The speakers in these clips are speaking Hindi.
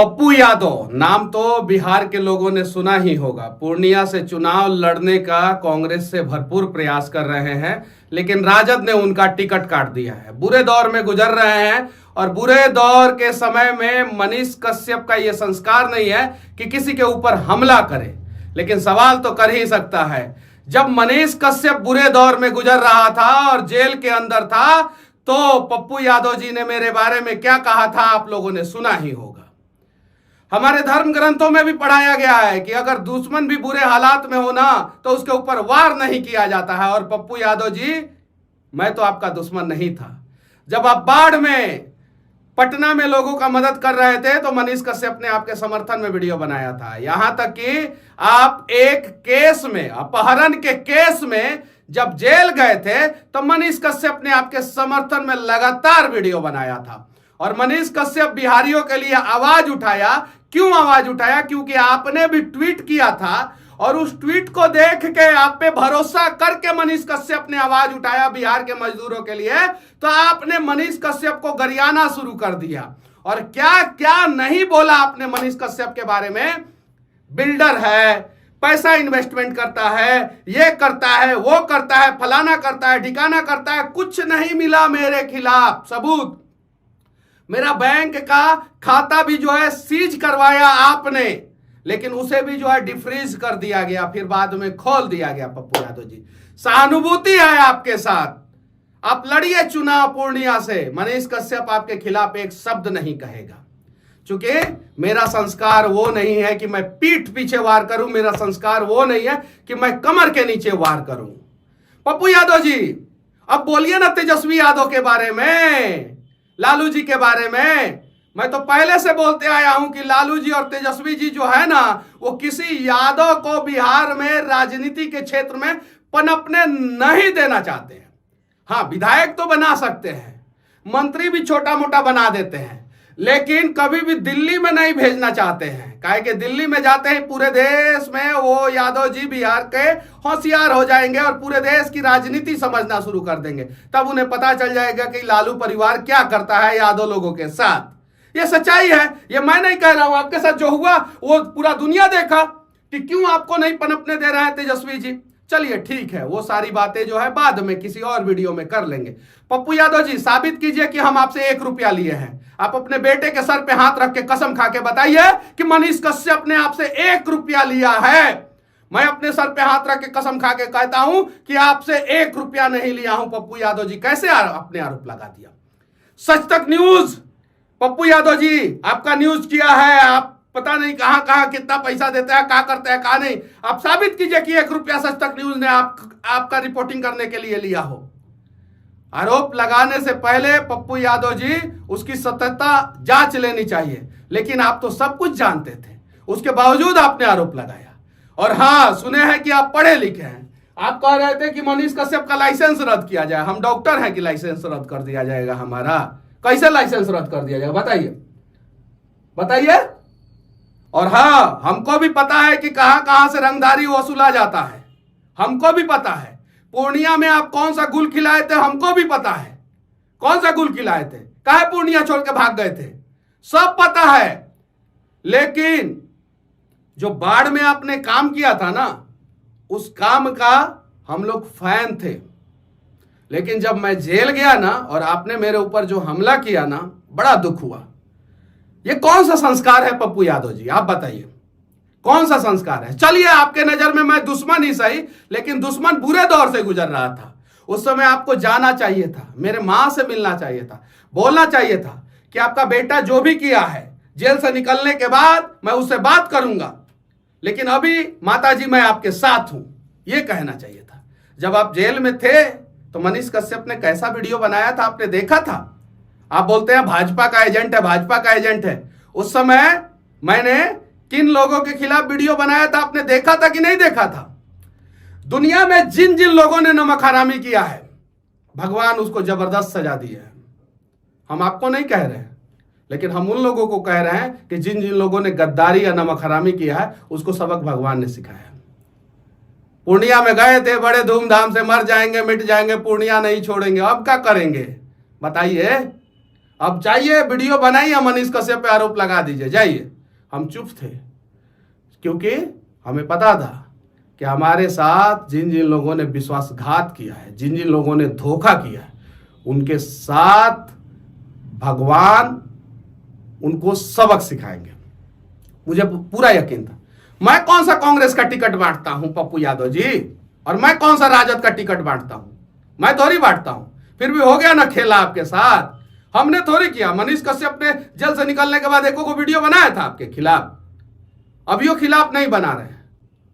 पप्पू यादव नाम तो बिहार के लोगों ने सुना ही होगा। पूर्णिया से चुनाव लड़ने का कांग्रेस से भरपूर प्रयास कर रहे हैं, लेकिन राजद ने उनका टिकट काट दिया है। बुरे दौर में गुजर रहे हैं और बुरे दौर के समय में मनीष कश्यप का यह संस्कार नहीं है कि किसी के ऊपर हमला करे, लेकिन सवाल तो कर ही सकता है। जब मनीष कश्यप बुरे दौर में गुजर रहा था और जेल के अंदर था, तो पप्पू यादव जी ने मेरे बारे में क्या कहा था आप लोगों ने सुना ही होगा। हमारे धर्म ग्रंथों में भी पढ़ाया गया है कि अगर दुश्मन भी बुरे हालात में हो ना, तो उसके ऊपर वार नहीं किया जाता है। और पप्पू यादव जी, मैं तो आपका दुश्मन नहीं था। जब आप बाढ़ में पटना में लोगों का मदद कर रहे थे, तो मनीष कश्यप ने आपके समर्थन में वीडियो बनाया था। यहां तक कि आप एक केस में, अपहरण के केस में जब जेल गए थे, तो मनीष कश्यप ने आपके समर्थन में लगातार वीडियो बनाया था। और मनीष कश्यप बिहारियों के लिए आवाज उठाया। क्यों आवाज उठाया? क्योंकि आपने भी ट्वीट किया था और उस ट्वीट को देख के आप पे भरोसा करके मनीष कश्यप ने आवाज उठाया बिहार के मजदूरों के लिए। तो आपने मनीष कश्यप को गरियाना शुरू कर दिया। और क्या क्या नहीं बोला आपने मनीष कश्यप के बारे में। बिल्डर है, पैसा इन्वेस्टमेंट करता है, ये करता है, वो करता है, फलाना करता है, ठिकाना करता है। कुछ नहीं मिला मेरे खिलाफ सबूत। मेरा बैंक का खाता भी जो है सीज करवाया आपने, लेकिन उसे भी जो है डिफ्रीज कर दिया गया, फिर बाद में खोल दिया गया। पप्पू यादव जी, सहानुभूति है आपके साथ। आप लड़िए चुनाव पूर्णिया से। मनीष कश्यप आपके खिलाफ एक शब्द नहीं कहेगा, क्योंकि मेरा संस्कार वो नहीं है कि मैं पीठ पीछे वार करूं। मेरा संस्कार वो नहीं है कि मैं कमर के नीचे वार करूं। पप्पू यादव जी, अब बोलिए ना तेजस्वी यादव के बारे में, लालू जी के बारे में। मैं तो पहले से बोलते आया हूं कि लालू जी और तेजस्वी जी जो है ना, वो किसी यादव को बिहार में राजनीति के क्षेत्र में पनपने नहीं देना चाहते हैं। हाँ, विधायक तो बना सकते हैं, मंत्री भी छोटा मोटा बना देते हैं, लेकिन कभी भी दिल्ली में नहीं भेजना चाहते हैं। काहे कि दिल्ली में जाते ही पूरे देश में वो यादव जी बिहार के होशियार हो जाएंगे और पूरे देश की राजनीति समझना शुरू कर देंगे। तब उन्हें पता चल जाएगा कि लालू परिवार क्या करता है यादव लोगों के साथ। ये सच्चाई है, ये मैं नहीं कह रहा हूं। आपके साथ जो हुआ वो पूरा दुनिया देखा कि क्यों आपको नहीं पनपने दे रहे हैं तेजस्वी जी। चलिए ठीक है, वो सारी बातें जो है बाद में किसी और वीडियो में कर लेंगे। पप्पू यादव जी, साबित कीजिए कि हम आपसे 1 रुपया लिए हैं। आप अपने बेटे के सर पे हाथ रख के कसम खा के बताइए कि मनीष कश्यप ने आपसे 1 रुपया लिया है। मैं अपने सर पे हाथ रख के कसम खा के कहता हूं कि आपसे 1 रुपया नहीं लिया हूं। पप्पू यादव जी कैसे अपने आरोप लगा दिया। सच तक न्यूज, पप्पू यादव जी आपका न्यूज किया है। आप पता नहीं कहां कहां कितना पैसा देता है, क्या करता है, क्या नहीं। आप साबित कीजिए कि 1 रुपया सच तक न्यूज ने आपका रिपोर्टिंग करने के लिए लिया हो। आरोप लगाने से पहले पप्पू यादव जी उसकी सत्यता जांच लेनी चाहिए, लेकिन आप तो सब कुछ जानते थे, उसके बावजूद आपने आरोप लगाया। और हाँ, सुने हैं कि आप पढ़े लिखे हैं। आप कह रहे थे कि मनीष कश्यप का लाइसेंस रद्द किया जाए। हम डॉक्टर हैं कि लाइसेंस रद्द कर दिया जाएगा हमारा? कैसे लाइसेंस रद्द कर दिया जाएगा, बताइए बताइए। और हाँ, हमको भी पता है कि कहां कहां से रंगदारी वसूला जाता है। हमको भी पता है पूर्णिया में आप कौन सा गुल खिलाए थे, हमको भी पता है कौन सा गुल खिलाए थे, काहे पूर्णिया छोड़ के भाग गए थे, सब पता है। लेकिन जो बाढ़ में आपने काम किया था ना, उस काम का हम लोग फैन थे। लेकिन जब मैं जेल गया ना और आपने मेरे ऊपर जो हमला किया ना, बड़ा दुख हुआ। ये कौन सा संस्कार है पप्पू यादव जी, आप बताइए कौन सा संस्कार है। चलिए, आपके नजर में मैं दुश्मन ही सही, लेकिन दुश्मन बुरे दौर से गुजर रहा था। उस समय आपको जाना चाहिए था, मेरे मां से मिलना चाहिए था, बोलना चाहिए था कि आपका बेटा जो भी किया है, जेल से निकलने के बाद मैं उससे बात करूंगा, लेकिन अभी माता जी मैं आपके साथ हूं, ये कहना चाहिए था। जब आप जेल में थे तो मनीष कश्यप ने कैसा वीडियो बनाया था, आपने देखा था। आप बोलते हैं भाजपा का एजेंट है, भाजपा का एजेंट है। उस समय मैंने किन लोगों के खिलाफ वीडियो बनाया था, आपने देखा था कि नहीं देखा था। दुनिया में जिन जिन लोगों ने नमक हरामी किया है, भगवान उसको जबरदस्त सजा दी है। हम आपको नहीं कह रहे हैं, लेकिन हम उन लोगों को कह रहे हैं कि जिन जिन लोगों ने गद्दारी या नमक हरामी किया है, उसको सबक भगवान ने सिखाया। पूर्णिया में गए थे, बड़े धूमधाम से, मर जाएंगे मिट जाएंगे, पूर्णिया नहीं छोड़ेंगे। अब क्या करेंगे बताइए। अब चाहिए वीडियो बनाइए, मनीष कश्यप पे आरोप लगा दीजिए, जाइए। हम चुप थे क्योंकि हमें पता था कि हमारे साथ जिन जिन लोगों ने विश्वासघात किया है, जिन जिन लोगों ने धोखा किया है, उनके साथ भगवान उनको सबक सिखाएंगे। मुझे पूरा यकीन था। मैं कौन सा कांग्रेस का टिकट बांटता हूं पप्पू यादव जी, और मैं कौन सा राजद का टिकट बांटता हूं? मैं थोड़ी बांटता हूं। फिर भी हो गया ना खेला आपके साथ। हमने थोड़ी किया। मनीष कश्यप ने जेल से निकलने के बाद एको को वीडियो बनाया था आपके खिलाफ। अभी वो खिलाफ नहीं बना रहे हैं।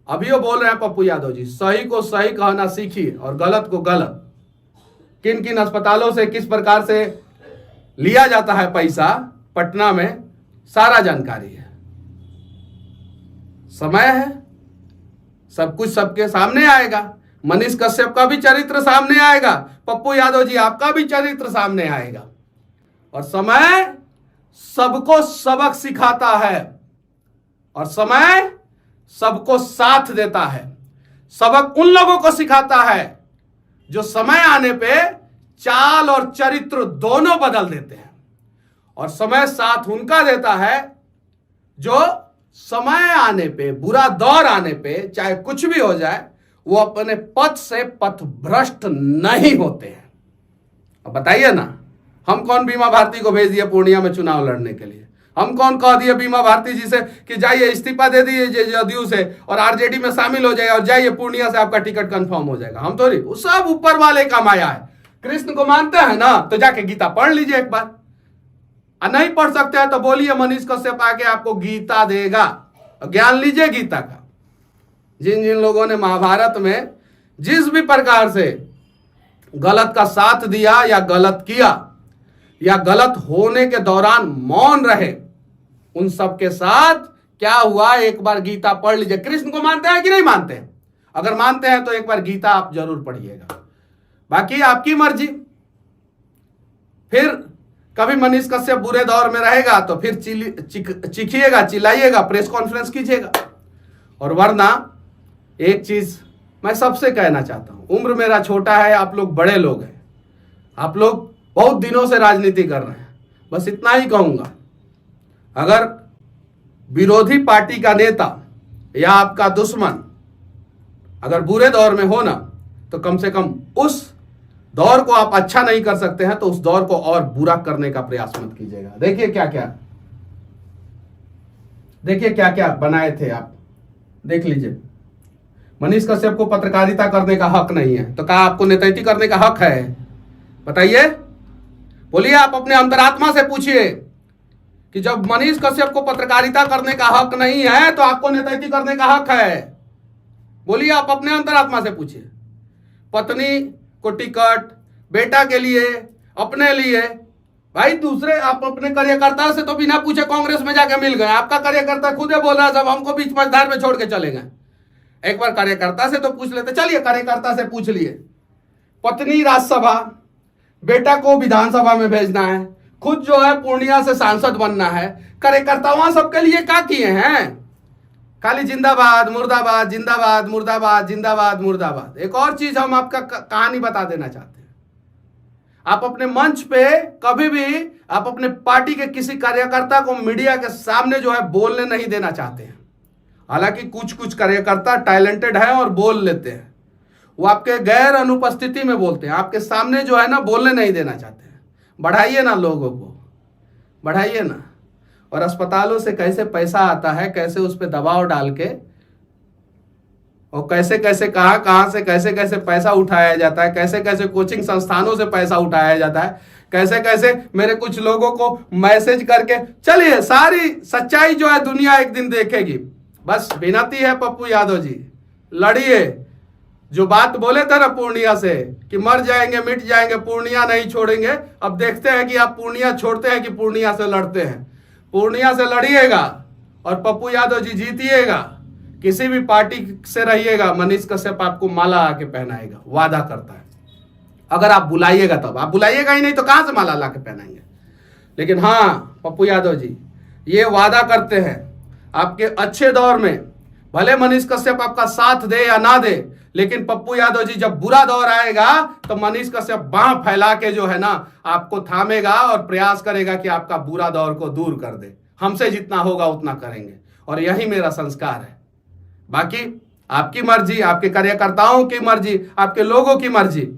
अभी वो बोल रहे हैं पप्पू यादव जी, सही को सही कहना सीखिए और गलत को गलत। किन किन अस्पतालों से किस प्रकार से लिया जाता है पैसा पटना में, सारा जानकारी है। समय है, सब कुछ सबके सामने आएगा। मनीष कश्यप का भी चरित्र सामने आएगा, पप्पू यादव जी आपका भी चरित्र सामने आएगा। और समय सबको सबक सिखाता है और समय सबको साथ देता है। सबक उन लोगों को सिखाता है जो समय आने पे चाल और चरित्र दोनों बदल देते हैं, और समय साथ उनका देता है जो समय आने पे, बुरा दौर आने पे, चाहे कुछ भी हो जाए, वो अपने पथ से पथ भ्रष्ट नहीं होते हैं। अब बताइए ना, हम कौन बीमा भारती को भेज दिया पूर्णिया में चुनाव लड़ने के लिए? हम कौन कह दिए बीमा भारती जी से कि जाइए इस्तीफा दे दीजिए जदयू से और आरजेडी में शामिल हो जाइए और जाइए पूर्णिया से आपका टिकट कंफर्म हो जाएगा? हम थोड़ी, वो सब ऊपर वाले का माया है। कृष्ण को मानते हैं ना, तो जाके गीता पढ़ लीजिए एक बार। नहीं पढ़ सकते हैं तो बोलिए, मनीष कश्यप आके आपको गीता देगा, ज्ञान लीजिए गीता का। जिन जिन लोगों ने महाभारत में जिस भी प्रकार से गलत का साथ दिया या गलत किया या गलत होने के दौरान मौन रहे, उन सब के साथ क्या हुआ, एक बार गीता पढ़ लीजिए। कृष्ण को मानते हैं कि नहीं मानते हैं? अगर मानते हैं तो एक बार गीता आप जरूर पढ़िएगा। बाकी आपकी मर्जी। फिर कभी मनीष कश्यप बुरे दौर में रहेगा तो फिर चिखिएगा, चिल्लाइएगा, प्रेस कॉन्फ्रेंस कीजिएगा। और वरना एक चीज मैं सबसे कहना चाहता हूं, उम्र मेरा छोटा है, आप लोग बड़े लोग हैं, आप लोग बहुत दिनों से राजनीति कर रहे हैं। बस इतना ही कहूंगा, अगर विरोधी पार्टी का नेता या आपका दुश्मन अगर बुरे दौर में हो ना, तो कम से कम उस दौर को आप अच्छा नहीं कर सकते हैं तो उस दौर को और बुरा करने का प्रयास मत कीजिएगा। देखिए क्या क्या बनाए थे आप, देख लीजिए। मनीष कश्यप को पत्रकारिता करने का हक नहीं है, तो कहा आपको नेतृत्व करने का हक है? बताइए, बोलिए। आप अपने अंतरात्मा से पूछिए कि जब मनीष कश्यप को पत्रकारिता करने का हक नहीं है तो आपको नेतृत्व करने का हक है? बोलिए, आप अपने अंतरात्मा से पूछिए। पत्नी को टिकट, बेटा के लिए, अपने लिए, भाई दूसरे आप अपने कार्यकर्ता से तो बिना पूछे कांग्रेस में जाके मिल गए। आपका कार्यकर्ता खुद ही बोल रहा है सब हमको बीच मझधार में छोड़ के चले गए। एक बार कार्यकर्ता से तो पूछ लेते। चलिए, कार्यकर्ता से पूछ लिए। पत्नी राज्यसभा, बेटा को विधानसभा में भेजना है, खुद जो है पूर्णिया से सांसद बनना है। कार्यकर्ता वहां सबके लिए क्या किए हैं? खाली जिंदाबाद मुर्दाबाद, जिंदाबाद मुर्दाबाद, जिंदाबाद मुर्दाबाद। एक और चीज हम आपका कहानी बता देना चाहते हैं। आप अपने मंच पे कभी भी आप अपने पार्टी के किसी कार्यकर्ता को मीडिया के सामने जो है बोलने नहीं देना चाहते हैं। हालांकि कुछ कुछ कार्यकर्ता टैलेंटेड हैं और बोल लेते हैं, वो आपके गैर अनुपस्थिति में बोलते हैं, आपके सामने जो है ना बोलने नहीं देना चाहते हैं। बढ़ाइए ना, लोगों को बढ़ाइए ना। और अस्पतालों से कैसे पैसा आता है, कैसे उस पर दबाव डाल के और कैसे कैसे कहां से कैसे कैसे पैसा उठाया जाता है, कैसे कैसे कोचिंग संस्थानों से पैसा उठाया जाता है, कैसे कैसे मेरे कुछ लोगों को मैसेज करके। चलिए, सारी सच्चाई जो है दुनिया एक दिन देखेगी। बस विनती है पप्पू यादव जी, लड़िए। जो बात बोले थे ना पूर्णिया से कि मर जाएंगे मिट जाएंगे, पूर्णिया नहीं छोड़ेंगे, अब देखते हैं कि आप पूर्णिया छोड़ते हैं कि पूर्णिया से लड़ते हैं। पूर्णिया से लड़िएगा और पप्पू यादव जी जीतिएगा। किसी भी पार्टी से रहिएगा, मनीष कश्यप आपको माला आके पहनाएगा, वादा करता है। अगर आप बुलाइएगा तब, आप बुलाइएगा ही नहीं तो कहां से माला ला के पहनाएंगे। लेकिन हाँ, पप्पू यादव जी ये वादा करते हैं आपके अच्छे दौर में, भले मनीष कश्यप आपका साथ दे या ना दे, लेकिन पप्पू यादव जी जब बुरा दौर आएगा तो मनीष कश्यप बांह फैला के जो है ना आपको थामेगा और प्रयास करेगा कि आपका बुरा दौर को दूर कर दे। हमसे जितना होगा उतना करेंगे और यही मेरा संस्कार है। बाकी आपकी मर्जी, आपके कार्यकर्ताओं की मर्जी, आपके लोगों की मर्जी,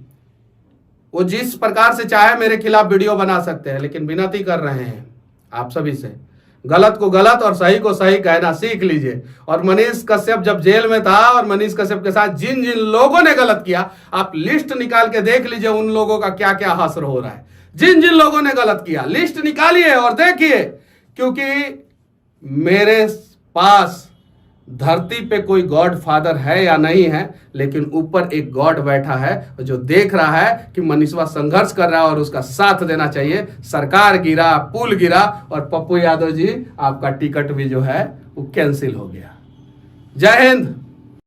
वो जिस प्रकार से चाहे मेरे खिलाफ वीडियो बना सकते हैं, लेकिन विनती कर रहे हैं आप सभी से, गलत को गलत और सही को सही कहना सीख लीजिए। और मनीष कश्यप जब जेल में था और मनीष कश्यप के साथ जिन जिन लोगों ने गलत किया, आप लिस्ट निकाल के देख लीजिए उन लोगों का क्या क्या हश्र हो रहा है। जिन जिन लोगों ने गलत किया लिस्ट निकालिए और देखिए, क्योंकि मेरे पास धरती पे कोई गॉड फादर है या नहीं है, लेकिन ऊपर एक गॉड बैठा है जो देख रहा है कि मनीषवा संघर्ष कर रहा है और उसका साथ देना चाहिए। सरकार गिरा, पुल गिरा और पप्पू यादव जी आपका टिकट भी जो है वो कैंसिल हो गया। जय हिंद।